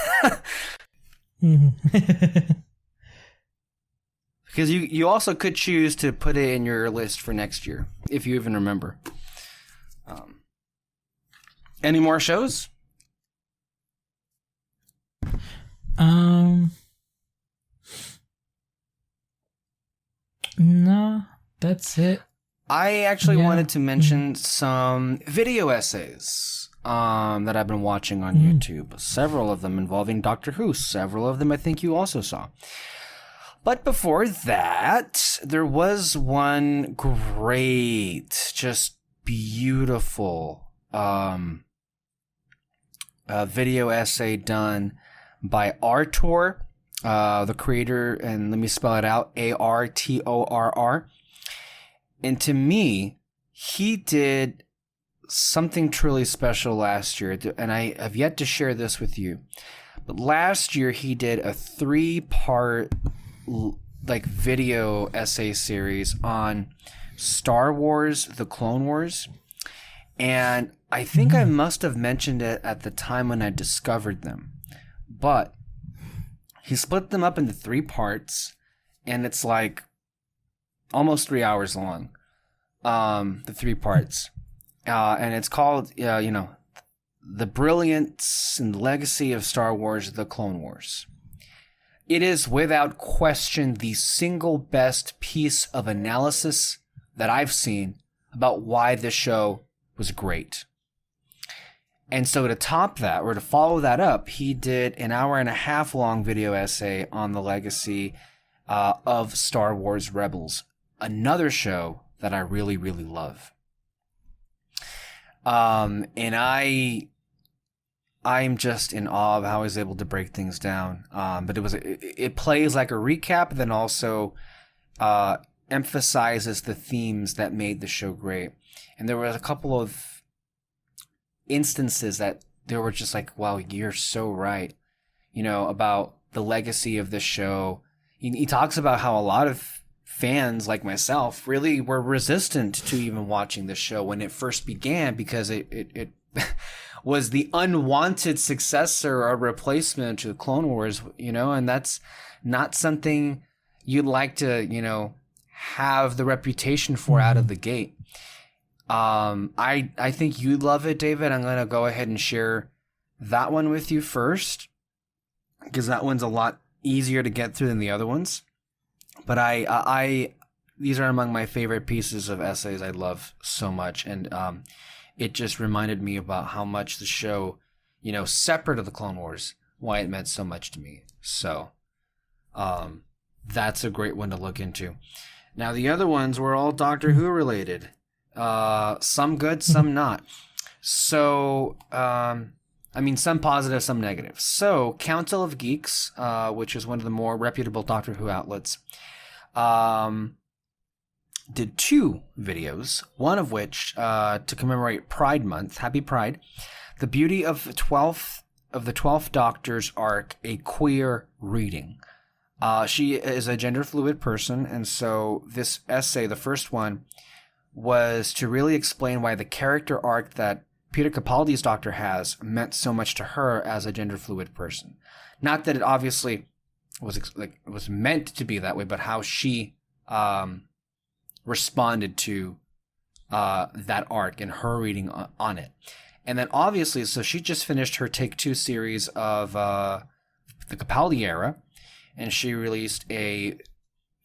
Because you also could choose to put it in your list for next year, if you even remember. Any more shows? No, that's it. I actually wanted to mention some video essays that I've been watching on YouTube. Several of them involving Doctor Who. Several of them I think you also saw. But before that, there was one great, just beautiful video essay done by Artor, the creator, and let me spell it out, Artorr. And to me, he did something truly special last year, and I have yet to share this with you. But last year, he did a 3-part video essay series on Star Wars, The Clone Wars. And I think I must have mentioned it at the time when I discovered them. But he split them up into 3 parts, and it's like almost 3 hours long, the 3 parts. And it's called, The Brilliance and Legacy of Star Wars, The Clone Wars. It is without question the single best piece of analysis that I've seen about why this show was great. And so to top that, or to follow that up, he did an 1.5 hour long video essay on the legacy of Star Wars Rebels, another show that I really, really love. And I'm just in awe of how I was able to break things down. But it plays like a recap, then also emphasizes the themes that made the show great. And there was a couple of instances that they were just like, wow, you're so right, about the legacy of this show. He talks about how a lot of fans like myself really were resistant to even watching this show when it first began, because it was the unwanted successor or replacement to the Clone Wars, and that's not something you'd like to, have the reputation for out of the gate. I think you'd love it, David. I'm going to go ahead and share that one with you first, because that one's a lot easier to get through than the other ones. But these are among my favorite pieces of essays I love so much. And, it just reminded me about how much the show, separate of the Clone Wars, why it meant so much to me. So, that's a great one to look into. Now, the other ones were all Doctor Who related. Some good, some not. So, some positive, some negative. So, Council of Geeks, which is one of the more reputable Doctor Who outlets, did 2 videos, one of which, to commemorate Pride Month, Happy Pride, the beauty of the 12th Doctor's arc, a queer reading. She is a gender fluid person, and so this essay, the first one, was to really explain why the character arc that Peter Capaldi's Doctor has meant so much to her as a gender fluid person. Not that it obviously was meant to be that way, but how she responded to that arc and her reading on it. And then obviously, so she just finished her Take Two series of the Capaldi era, and she released a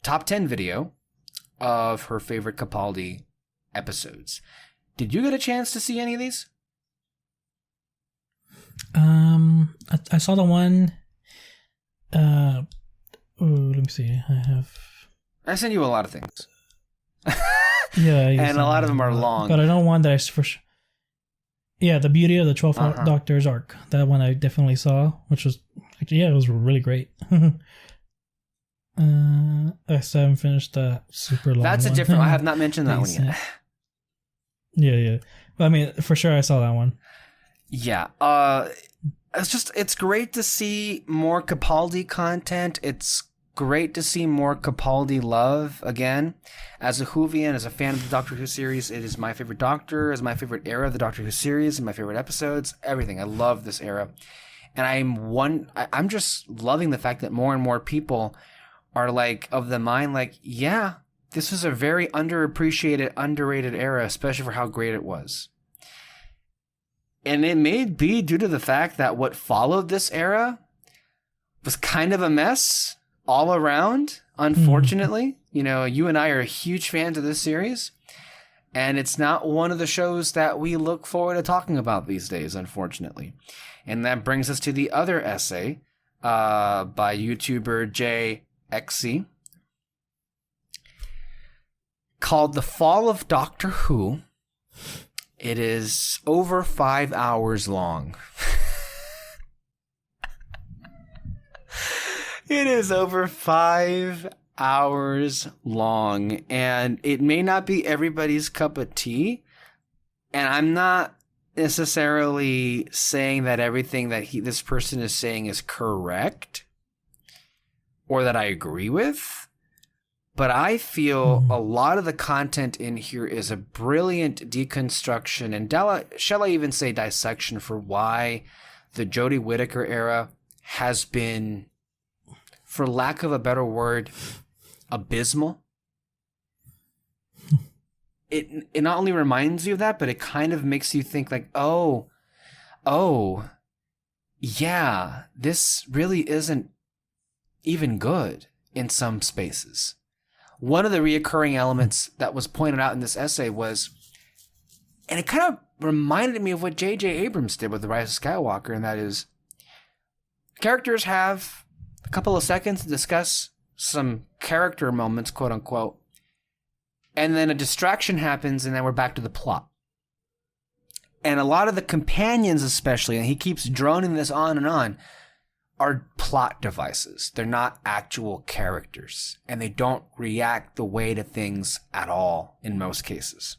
top 10 video of her favorite Capaldi episodes. Did you get a chance to see any of these? I saw the one. Let me see. I sent you a lot of things. Yeah, and a lot of them are long. But I know one that I for sure. Yeah, the Beauty of the 12th Doctor's arc. That one I definitely saw, which was actually, it was really great. I still haven't finished the super long. That's a different. I have not mentioned that one yet. Yeah. But I mean, for sure, I saw that one. Yeah. It's great to see more Capaldi content. It's great to see more Capaldi love again. As a Whovian, as a fan of the Doctor Who series, it is my favorite Doctor, is my favorite era of the Doctor Who series, and my favorite episodes. Everything. I love this era, and I'm just loving the fact that more and more people are like of the mind, like, yeah, this was a very underappreciated, underrated era, especially for how great it was. And it may be due to the fact that what followed this era was kind of a mess all around, unfortunately. You know, you and I are huge fans of this series, and it's not one of the shows that we look forward to talking about these days, unfortunately. And that brings us to the other essay by YouTuber JXC called The Fall of Doctor Who. It is over 5 hours long. It is over 5 hours long, and it may not be everybody's cup of tea. And I'm not necessarily saying that everything that this person is saying is correct or that I agree with. But I feel a lot of the content in here is a brilliant deconstruction, and shall I even say dissection, for why the Jodie Whittaker era has been, for lack of a better word, abysmal. It not only reminds you of that, but it kind of makes you think like, oh, yeah, this really isn't even good in some spaces. One of the reoccurring elements that was pointed out in this essay was, and it kind of reminded me of what J.J. Abrams did with The Rise of Skywalker, and that is, characters have a couple of seconds to discuss some character moments, quote unquote, and then a distraction happens, and then we're back to the plot. And a lot of the companions especially, and he keeps droning this on and on, are plot devices. They're not actual characters, and they don't react the way to things at all in most cases.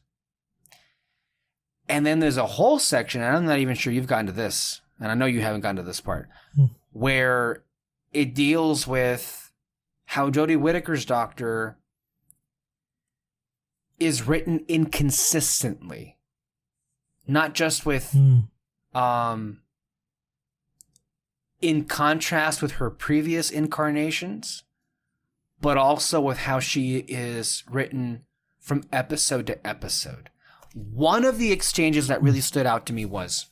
And then there's a whole section, and I'm not even sure you've gotten to this, and I know you haven't gotten to this part, where it deals with how Jodie Whittaker's Doctor is written inconsistently. Not just with in contrast with her previous incarnations, but also with how she is written from episode to episode. One of the exchanges that really stood out to me was,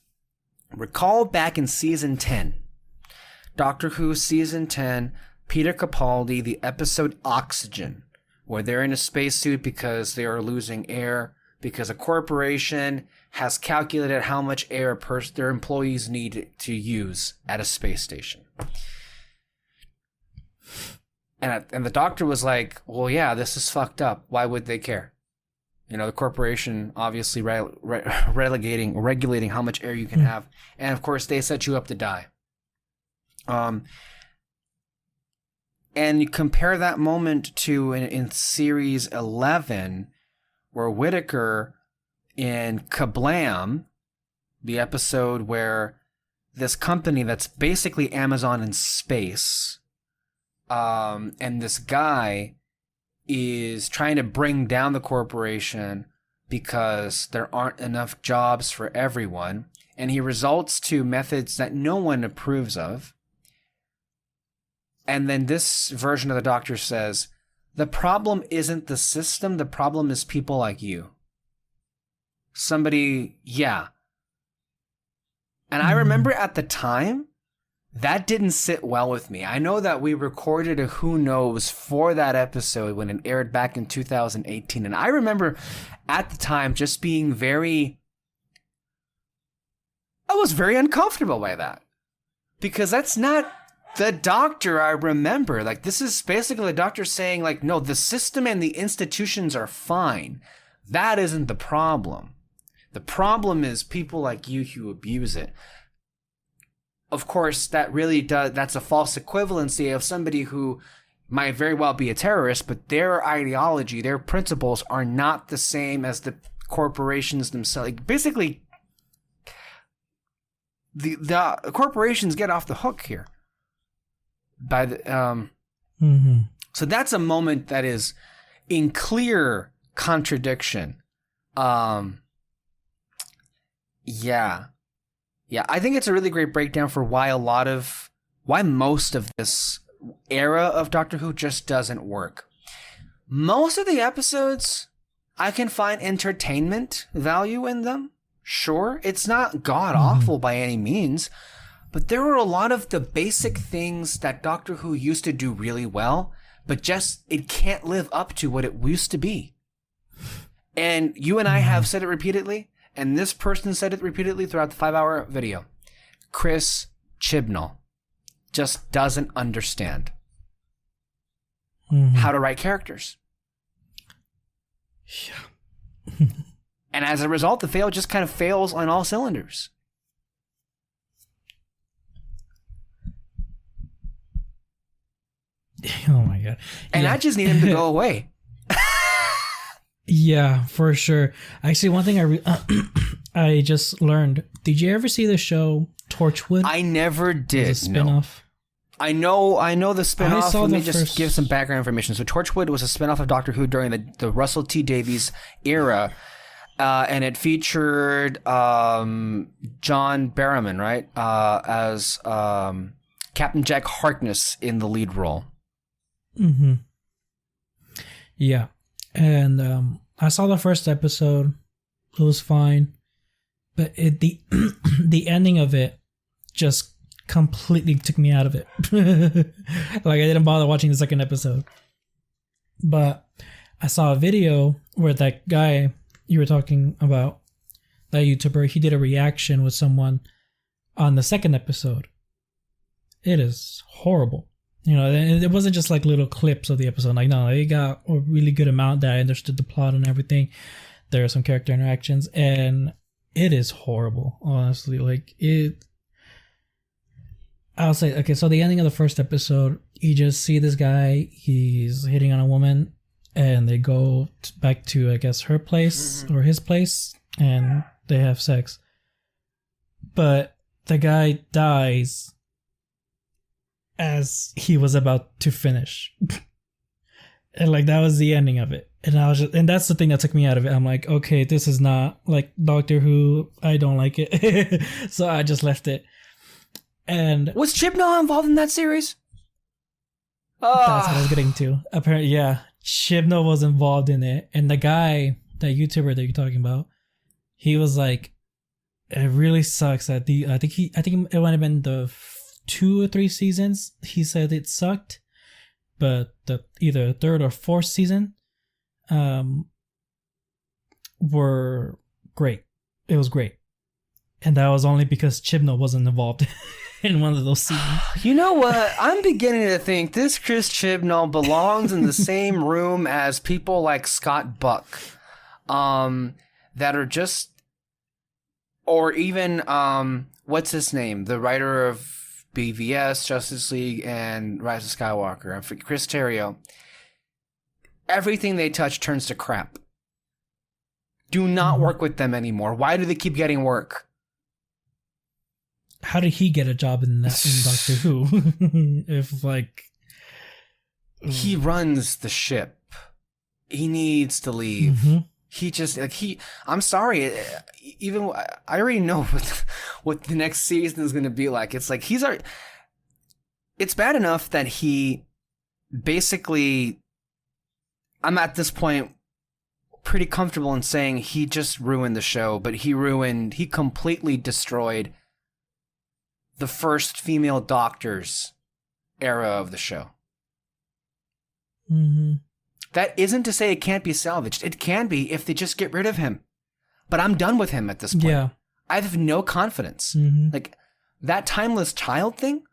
recall back in season 10, Doctor Who season 10, Peter Capaldi, the episode Oxygen, where they're in a spacesuit because they are losing air because a corporation has calculated how much air their employees need to use at a space station. And the Doctor was like, well, yeah, this is fucked up. Why would they care? You know, the corporation obviously regulating how much air you can have. And of course, they set you up to die. And you compare that moment to in series 11, where Whittaker in Kablam, the episode where this company that's basically Amazon in space, and this guy is trying to bring down the corporation because there aren't enough jobs for everyone, and he resorts to methods that no one approves of. And then this version of the Doctor says, the problem isn't the system, the problem is people like you. somebody, yeah. And I remember at the time, that didn't sit well with me. I know that we recorded a Who Knows for that episode when it aired back in 2018. And I remember at the time just being I was very uncomfortable by that. Because that's not the Doctor I remember. Like, this is basically the Doctor saying, like, no, the system and the institutions are fine. That isn't the problem. The problem is people like you who abuse it. Of course, that's a false equivalency of somebody who might very well be a terrorist, but their ideology, their principles are not the same as the corporations themselves. Like, basically, the corporations get off the hook here. So that's a moment that is in clear contradiction. Yeah, I think it's a really great breakdown for why most of this era of Doctor Who just doesn't work. Most of the episodes, I can find entertainment value in them. Sure, it's not god-awful by any means, but there were a lot of the basic things that Doctor Who used to do really well, but just it can't live up to what it used to be. And you and I have said it repeatedly, and this person said it repeatedly throughout the 5-hour video. Chris Chibnall just doesn't understand how to write characters. Yeah. And as a result, the fail just kind of fails on all cylinders. Oh my god. And I just need him to go away. Yeah, for sure. Actually, one thing I just learned. Did you ever see the show Torchwood? I never did. It's a spinoff. I know the spinoff. Let me just give some background information. So Torchwood was a spinoff of Doctor Who during the Russell T Davies era. And it featured John Barrowman, right? As Captain Jack Harkness in the lead role. Mm-hmm. Yeah. And I saw the first episode. It was fine. But the ending of it just completely took me out of it. Like, I didn't bother watching the second episode. But I saw a video where that guy you were talking about, that YouTuber, he did a reaction with someone on the second episode. It is horrible. You know, and it wasn't just like little clips of the episode. Like, no, it got a really good amount that I understood the plot and everything. There are some character interactions, and it is horrible, honestly. Like, I'll say, okay, so the ending of the first episode, you just see this guy, he's hitting on a woman, and they go back to, I guess, her place or his place, and they have sex. But the guy dies as he was about to finish. And like, that was the ending of it. And that's the thing that took me out of it. I'm like, okay, this is not like Doctor Who. I don't like it. So I just left it. And was Chibnall involved in that series? That's what I was getting to. Apparently, yeah. Chibnall was involved in it. And the guy, that YouTuber that you're talking about, he was like, it really sucks that I think it might have been the 2 or 3 seasons. He said it sucked, but either third or fourth season were great. It was great. And that was only because Chibnall wasn't involved in one of those seasons. You know what? I'm beginning to think this Chris Chibnall belongs in the same room as people like Scott Buck, that are just, or even what's his name, the writer of BVS, Justice League, and Rise of Skywalker, Chris Terrio. Everything they touch turns to crap. Do not work with them anymore. Why do they keep getting work? How did he get a job in Doctor Who? If like, he runs the ship. He needs to leave. Mm-hmm. He just I'm sorry. Even I already know what the next season is going to be like. It's like it's bad enough that he basically. I'm at this point pretty comfortable in saying he just ruined the show, but he completely destroyed the first female Doctor's era of the show. Mm-hmm. That isn't to say it can't be salvaged. It can be if they just get rid of him. But I'm done with him at this point. Yeah. I have no confidence. Mm-hmm. Like, that timeless child thing,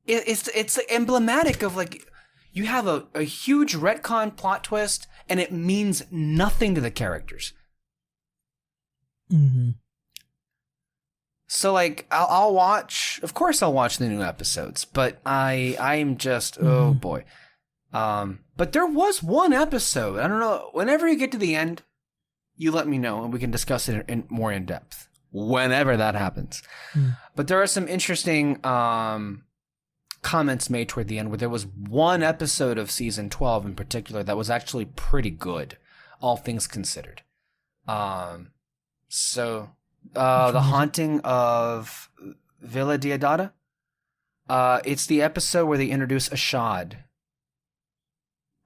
it's emblematic of, like, you have a huge retcon plot twist, and it means nothing to the characters. Mm-hmm. So, like, I'll watch... Of course I'll watch the new episodes, but I'm just... Oh, boy. But there was one episode. I don't know. Whenever you get to the end, you let me know, and we can discuss it more in depth. Whenever that happens. But there are some interesting comments made toward the end where there was one episode of season 12 in particular that was actually pretty good, all things considered. The Haunting of Villa Diodata. It's the episode where they introduce Ashad,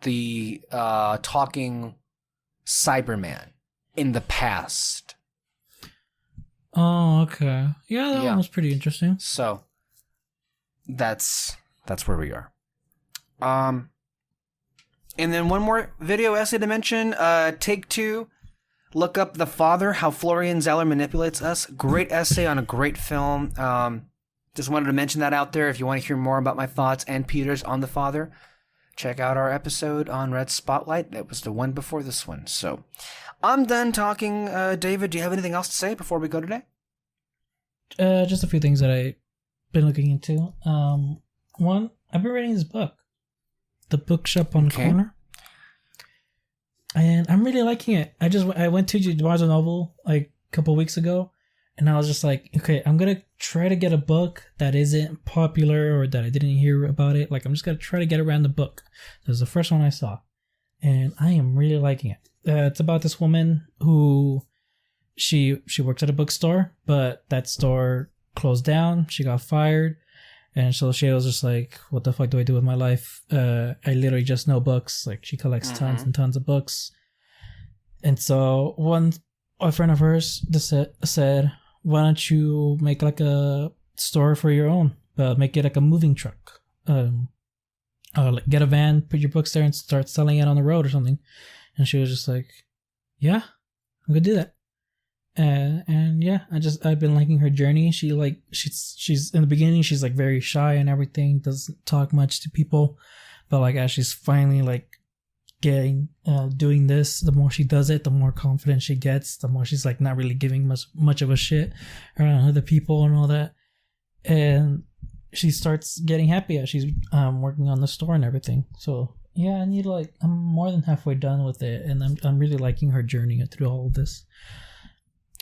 the talking Cyberman in the past. Oh, okay. Yeah, that one was pretty interesting. So that's where we are. And then one more video essay to mention. Take 2. Look up The Father, How Florian Zeller Manipulates Us. Great essay on a great film. Just wanted to mention that out there. If you want to hear more about my thoughts and Peter's on The Father, check out our episode on Red Spotlight. That was the one before this one. So I'm done talking. David, do you have anything else to say before we go today? Just a few things that I've been looking into. One, I've been reading this book, The Bookshop on the Corner. And I'm really liking it. I went to Barnes & Noble like a couple weeks ago, and I was just like, okay, I'm going to try to get a book that isn't popular or that I didn't hear about it. Like, I'm just going to try to get around the book. This was the first one I saw, and I am really liking it. It's about this woman who she works at a bookstore, but that store closed down. She got fired. And so she was just like, what the fuck do I do with my life? I literally just know books. Like, she collects tons and tons of books. And so a friend of hers said, why don't you make like a store for your own? Make it like a moving truck. Like get a van, put your books there and start selling it on the road or something. And she was just like, yeah, I'm gonna do that. And yeah, I've been liking her journey. She's in the beginning, she's like very shy and everything, doesn't talk much to people, but like as she's finally like getting doing this, the more she does it, the more confident she gets, the more she's like not really giving much of a shit around other people and all that, and she starts getting happy as she's working on the store and everything. So yeah, I'm more than halfway done with it, and I'm really liking her journey through all of this.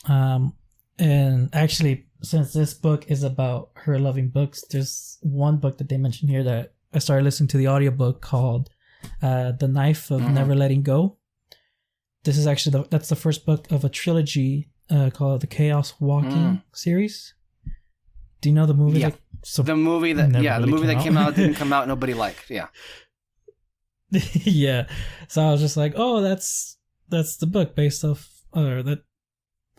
And actually, since this book is about her loving books, there's one book that they mentioned here that I started listening to the audiobook called The Knife of Never Letting Go. This is actually that's the first book of a trilogy called the Chaos Walking series. Do you know the movie? Yeah. The movie that came out didn't come out, nobody liked. Yeah. Yeah. So I was just like, oh, that's the book based off, or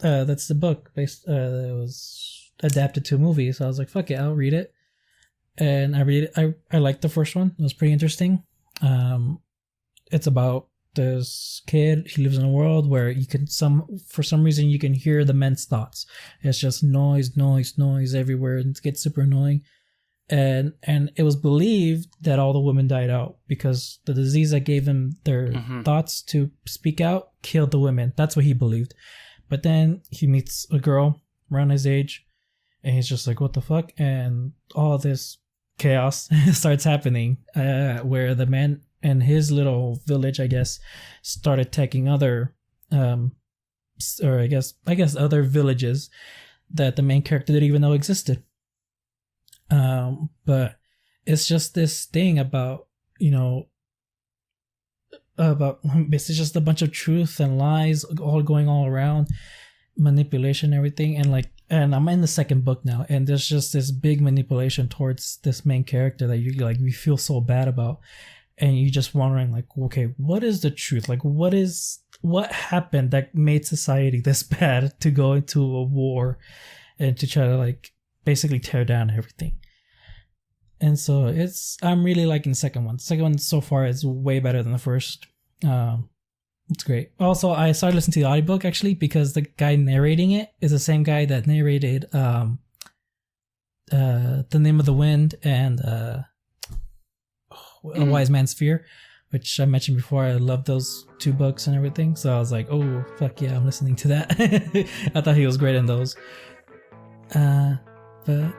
that's the book based. It was adapted to a movie, so I was like, "Fuck it, I'll read it." And I read it. I liked the first one. It was pretty interesting. It's about this kid. He lives in a world where you can for some reason you can hear the men's thoughts. It's just noise everywhere, and it gets super annoying. And it was believed that all the women died out because the disease that gave him their thoughts to speak out killed the women. That's what he believed. But then he meets a girl around his age, and he's just like, what the fuck? And all this chaos starts happening, where the man and his little village, I guess, started attacking other, or I guess other villages that the main character didn't even know existed. But it's just this thing about, it's just a bunch of truth and lies all going all around, manipulation, everything. And I'm in the second book now, and there's just this big manipulation towards this main character that you feel so bad about. and you're just wondering, like, okay, what is the truth? Like, what happened that made society this bad to go into a war and to try to, like, basically tear down everything? And so I'm really liking the second one. The second one so far is way better than the first. It's great. Also, I started listening to the audiobook actually because the guy narrating it is the same guy that narrated The Name of the Wind and A Wise Man's Fear, which I mentioned before. I love those two books and everything. So I was like, oh, fuck yeah, I'm listening to that. I thought he was great in those. But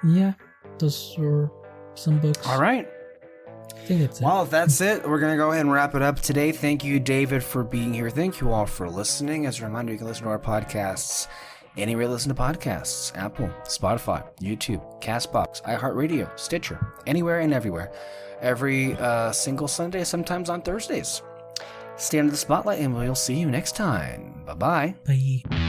yeah, those were some books. All right. I think that's it. Well, that's it. We're going to go ahead and wrap it up today. Thank you, David, for being here. Thank you all for listening. As a reminder, you can listen to our podcasts anywhere you listen to podcasts: Apple, Spotify, YouTube, CastBox, iHeartRadio, Stitcher, anywhere and everywhere. Every single Sunday, sometimes on Thursdays. Stay under the spotlight, and we'll see you next time. Bye-bye. Bye.